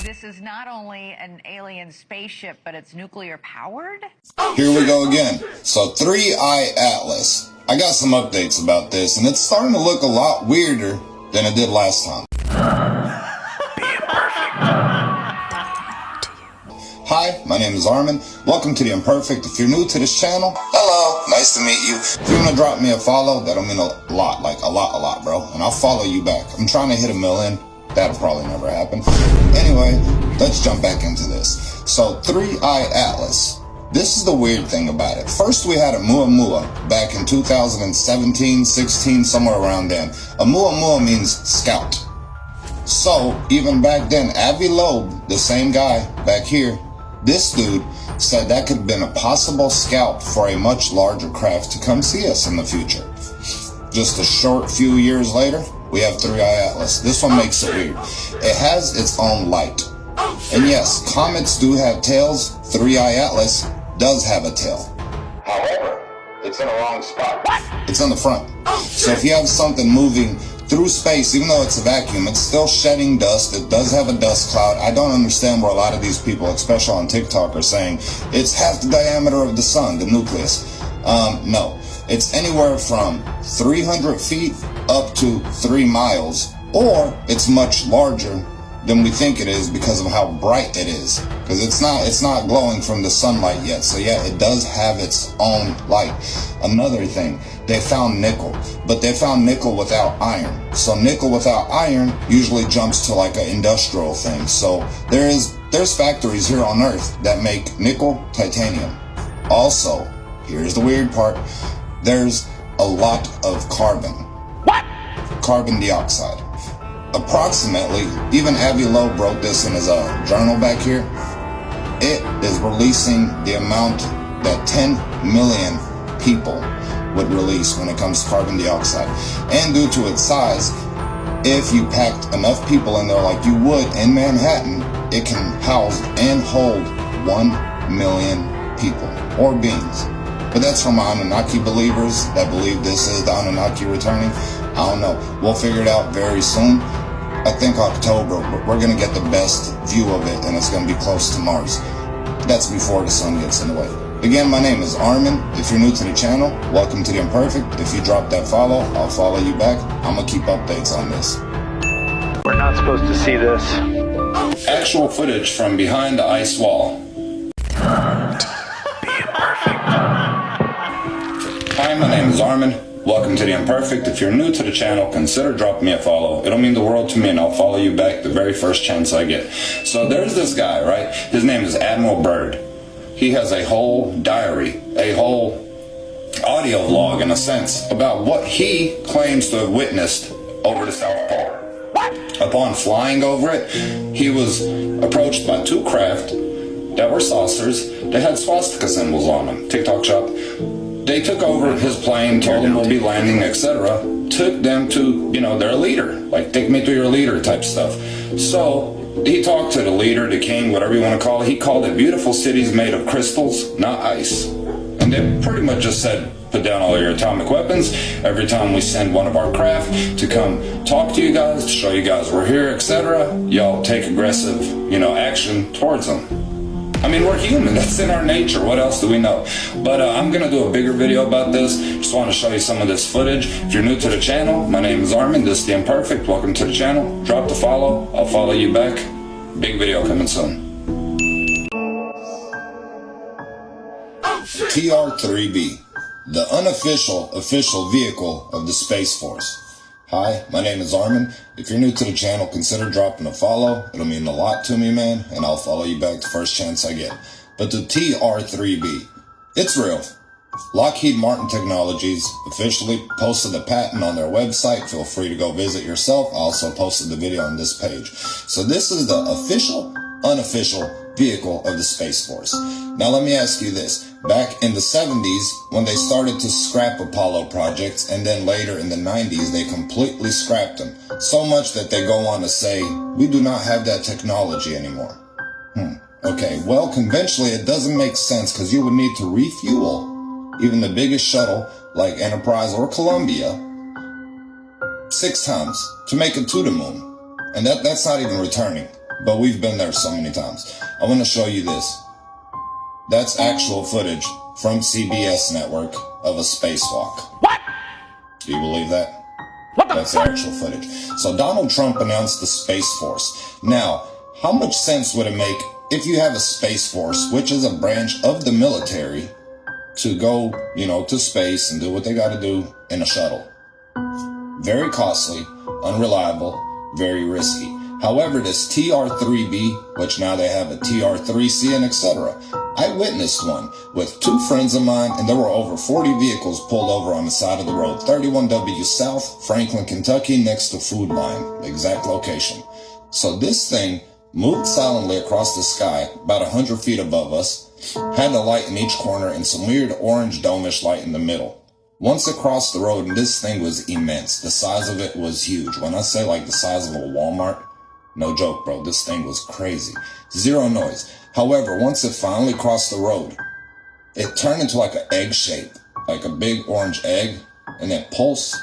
This is not only an alien spaceship, but it's nuclear powered? Here we go again. So 3-Eye Atlas. I got some updates about this, and it's starting to look a lot weirder than it did last time. Hi, my name is Armin. Welcome to The Imperfect. If you're new to this channel, hello, nice to meet you. If you want to drop me a follow, that'll mean a lot, like a lot, bro. And I'll follow you back. I'm trying to hit 1 million. That'll probably never happen. Anyway, let's jump back into this. So 3-Eye Atlas. This is the weird thing about it. First, we had a Muamua back in 2017, 16, somewhere around then. A Muamua means scout. So, even back then, Avi Loeb, the same guy back here, this dude said that could have been a possible scout for a much larger craft to come see us in the future. Just a short few years later, we have 3-Eye Atlas. This one makes it weird. It has its own light. And yes, comets do have tails. 3-Eye Atlas does have a tail. However, it's in the wrong spot. It's in the front. So if you have something moving through space, even though it's a vacuum, it's still shedding dust. It does have a dust cloud. I don't understand where a lot of these people, especially on TikTok, are saying it's half the diameter of the sun, the nucleus. No. It's anywhere from 300 feet up to 3 miles, or it's much larger than we think it is because of how bright it is. Because it's not glowing from the sunlight yet. So yeah, it does have its own light. Another thing, they found nickel, but they found nickel without iron. So nickel without iron usually jumps to like an industrial thing. So there's factories here on Earth that make nickel, titanium. Also, here's the weird part. There's a lot of carbon. What? Carbon dioxide. Approximately, even Avi Loeb wrote this in his journal back here, it is releasing the amount that 10 million people would release when it comes to carbon dioxide. And due to its size, if you packed enough people in there like you would in Manhattan, it can house and hold 1 million people or beings. But that's from Anunnaki believers that believe this is the Anunnaki returning. I don't know. We'll figure it out very soon. I think October, we're going to get the best view of it, and it's going to be close to Mars. That's before the sun gets in the way. Again, my name is Armin. If you're new to the channel, welcome to The Imperfect. If you drop that follow, I'll follow you back. I'm going to keep updates on this. We're not supposed to see this. Actual footage from behind the ice wall. Hi, my name is Armin. Welcome to The Imperfect. If you're new to the channel, consider dropping me a follow. It'll mean the world to me, and I'll follow you back the very first chance I get. So there's this guy, right? His name is Admiral Byrd. He has a whole diary, a whole audio log, in a sense, about what he claims to have witnessed over the South Pole. Upon flying over it, he was approached by 2 craft that were saucers. They had swastika symbols on them. TikTok shop. They took over his plane, told him we'll be landing, etc. Took them to, their leader. Like, take me to your leader type stuff. So, he talked to the leader, the king, whatever you want to call it. He called it beautiful cities made of crystals, not ice. And they pretty much just said, put down all your atomic weapons. Every time we send one of our craft to come talk to you guys, to show you guys we're here, etc., y'all take aggressive, action towards them. I mean, we're human. That's in our nature. What else do we know? But I'm going to do a bigger video about this. Just want to show you some of this footage. If you're new to the channel, my name is Armin. This is The Imperfect. Welcome to the channel. Drop the follow. I'll follow you back. Big video coming soon. TR-3B, the unofficial official vehicle of the Space Force. Hi, my name is Armin. If you're new to the channel, consider dropping a follow. It'll mean a lot to me, man, and I'll follow you back the first chance I get. But the TR-3B, it's real. Lockheed Martin Technologies officially posted a patent on their website. Feel free to go visit yourself. I also posted the video on this page. So this is the official, unofficial vehicle of the Space Force. Now let me ask you this. Back in the 70s, when they started to scrap Apollo projects, and then later in the 90s, they completely scrapped them. So much that they go on to say, we do not have that technology anymore. Okay, well, conventionally it doesn't make sense because you would need to refuel even the biggest shuttle like Enterprise or Columbia 6 times to make it to the moon. And that's not even returning. but we've been there so many times. I want to show you this. That's actual footage from CBS network of a spacewalk. What? Do you believe that? What the That's the actual footage. So Donald Trump announced the Space Force. Now, how much sense would it make if you have a Space Force, which is a branch of the military, to go, to space and do what they got to do in a shuttle? Very costly, unreliable, very risky. However, this TR-3B, which now they have a TR-3C and etc. I witnessed one with two friends of mine, and there were over 40 vehicles pulled over on the side of the road. 31W South, Franklin, Kentucky, next to Food Line, the exact location. So this thing moved silently across the sky, about 100 feet above us, had a light in each corner and some weird orange dome-ish light in the middle. Once across the road, and this thing was immense. The size of it was huge. When I say like the size of a Walmart, no joke, bro, this thing was crazy. Zero noise. However, once it finally crossed the road, it turned into like an egg shape, like a big orange egg, and then pulse,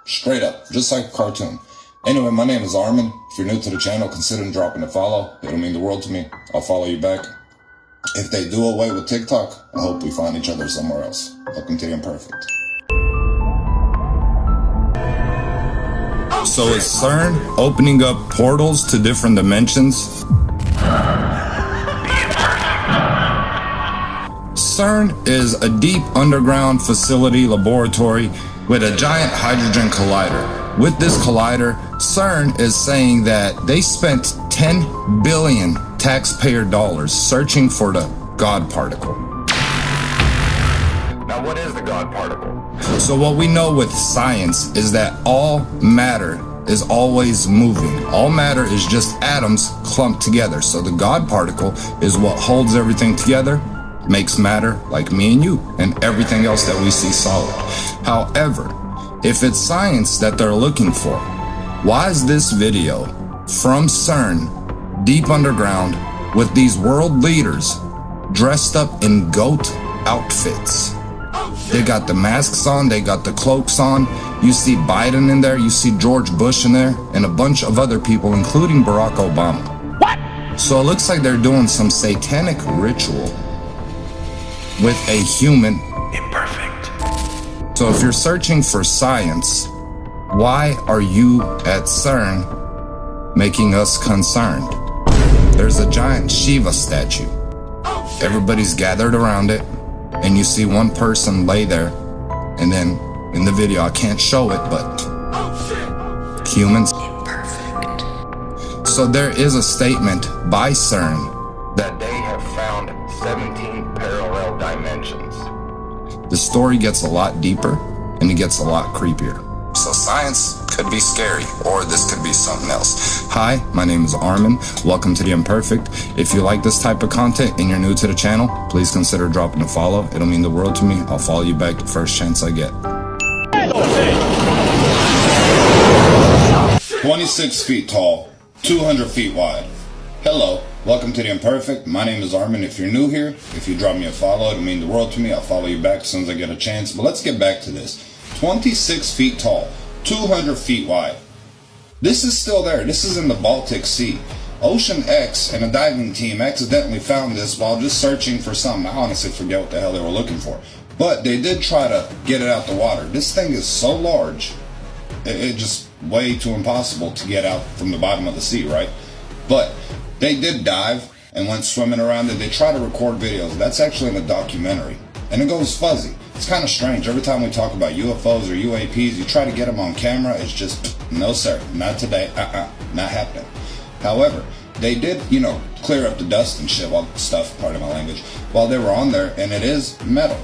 straight up, just like a cartoon. Anyway, my name is Armin. If you're new to the channel, consider dropping a follow. It'll mean the world to me. I'll follow you back. If they do away with TikTok, I hope we find each other somewhere else. Welcome to the Imperfect. So is CERN opening up portals to different dimensions? CERN is a deep underground facility laboratory with a giant hydrogen collider. With this collider, CERN is saying that they spent 10 billion taxpayer dollars searching for the God particle. Now, what is the God particle? So what we know with science is that all matter is always moving. All matter is just atoms clumped together. So the God particle is what holds everything together, makes matter like me and you and everything else that we see solid. However, if it's science that they're looking for, why is this video from CERN, deep underground, with these world leaders dressed up in goat outfits? They got the masks on, they got the cloaks on. You see Biden in there, you see George Bush in there, and a bunch of other people, including Barack Obama. What? So it looks like they're doing some satanic ritual with a human imperfect. So if you're searching for science, why are you at CERN making us concerned? There's a giant Shiva statue. Everybody's gathered around it, and you see one person lay there, and then in the video, I can't show it, but humans imperfect. So there is a statement by CERN that they have found 17 parallel dimensions. The story gets a lot deeper, and it gets a lot creepier. So science could be scary, or this could be something else. Hi, my name is Armin. Welcome to the Imperfect. If you like this type of content and you're new to the channel, please consider dropping a follow. It'll mean the world to me. I'll follow you back the first chance I get. 26 feet tall, 200 feet wide. Hello, welcome to the Imperfect. My name is Armin. If you're new here, if you drop me a follow, it'll mean the world to me. I'll follow you back as soon as I get a chance. But let's get back to this. 26 feet tall, 200 feet wide. This is still there. This is in the Baltic Sea. Ocean X and a diving team accidentally found this while just searching for something. I honestly forget what the hell they were looking for. But they did try to get it out the water. This thing is so large, it's just way too impossible to get out from the bottom of the sea, right? But they did dive and went swimming around it. They try to record videos. That's actually in a documentary. And it goes fuzzy. It's kind of strange. Every time we talk about UFOs or UAPs, you try to get them on camera. It's just, no sir, not today. Not happening. However, they did, clear up the dust and shit, pardon my language, while they were on there, and it is metal.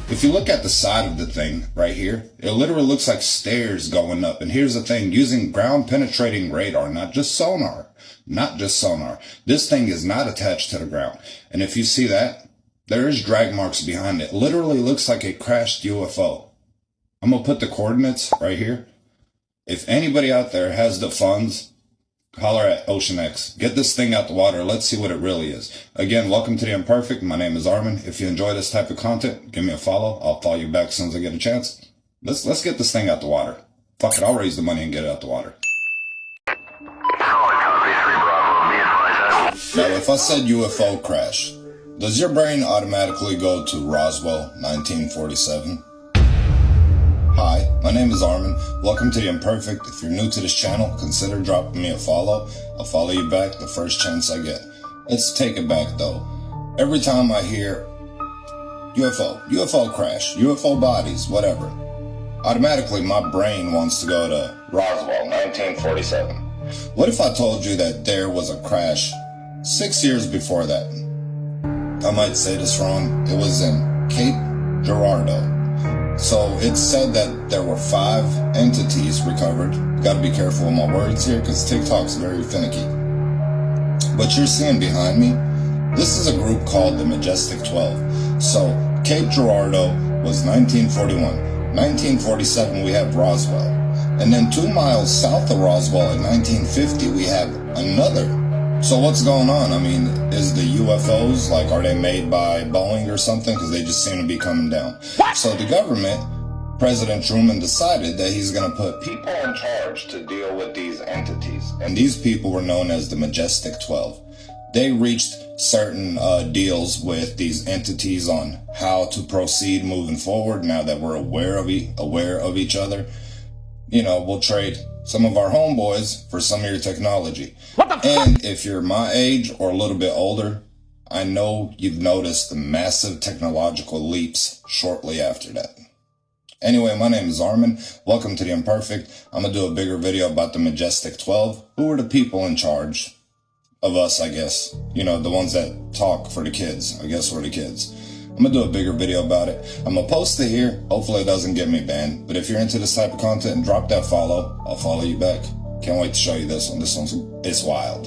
If you look at the side of the thing right here, it literally looks like stairs going up. And here's the thing, using ground penetrating radar, not just sonar. This thing is not attached to the ground. And if you see that, there is drag marks behind it. Literally looks like a crashed UFO. I'm going to put the coordinates right here. If anybody out there has the funds, holler at Ocean X. Get this thing out the water. Let's see what it really is. Again, welcome to the Imperfect. My name is Armin. If you enjoy this type of content, give me a follow. I'll follow you back as soon as I get a chance. Let's get this thing out the water. Fuck it, I'll raise the money and get it out the water. Now, if I said UFO crash, does your brain automatically go to Roswell, 1947? Hi, my name is Armin. Welcome to The Imperfect. If you're new to this channel, consider dropping me a follow. I'll follow you back the first chance I get. Let's take it back though. Every time I hear UFO crash, UFO bodies, whatever, automatically my brain wants to go to Roswell, 1947. What if I told you that there was a crash 6 years before that? I might say this wrong. It was in Cape Girardeau. So it's said that there were 5 entities recovered. Gotta be careful with my words here because TikTok's very finicky. But you're seeing behind me, this is a group called the Majestic 12. So Cape Girardeau was 1941. 1947 we have Roswell. And then 2 miles south of Roswell in 1950 we have another. So what's going on? I mean, is the UFOs, like, are they made by Boeing or something? Because they just seem to be coming down. What? So the government, President Truman decided that he's going to put people in charge to deal with these entities. And these people were known as the Majestic 12. They reached certain deals with these entities on how to proceed moving forward now that we're aware of each other. You know, we'll trade some of our homeboys for some of your technology. What the fuck? And if you're my age or a little bit older, I know you've noticed the massive technological leaps shortly after that. Anyway, my name is Armin. Welcome to The Imperfect. I'm going to do a bigger video about the Majestic 12. Who are the people in charge of us, I guess? You know, the ones that talk for the kids. I guess we're the kids. I'm going to do a bigger video about it. I'm going to post it here. Hopefully it doesn't get me banned. But if you're into this type of content, drop that follow. I'll follow you back. Can't wait to show you this one. This one's wild.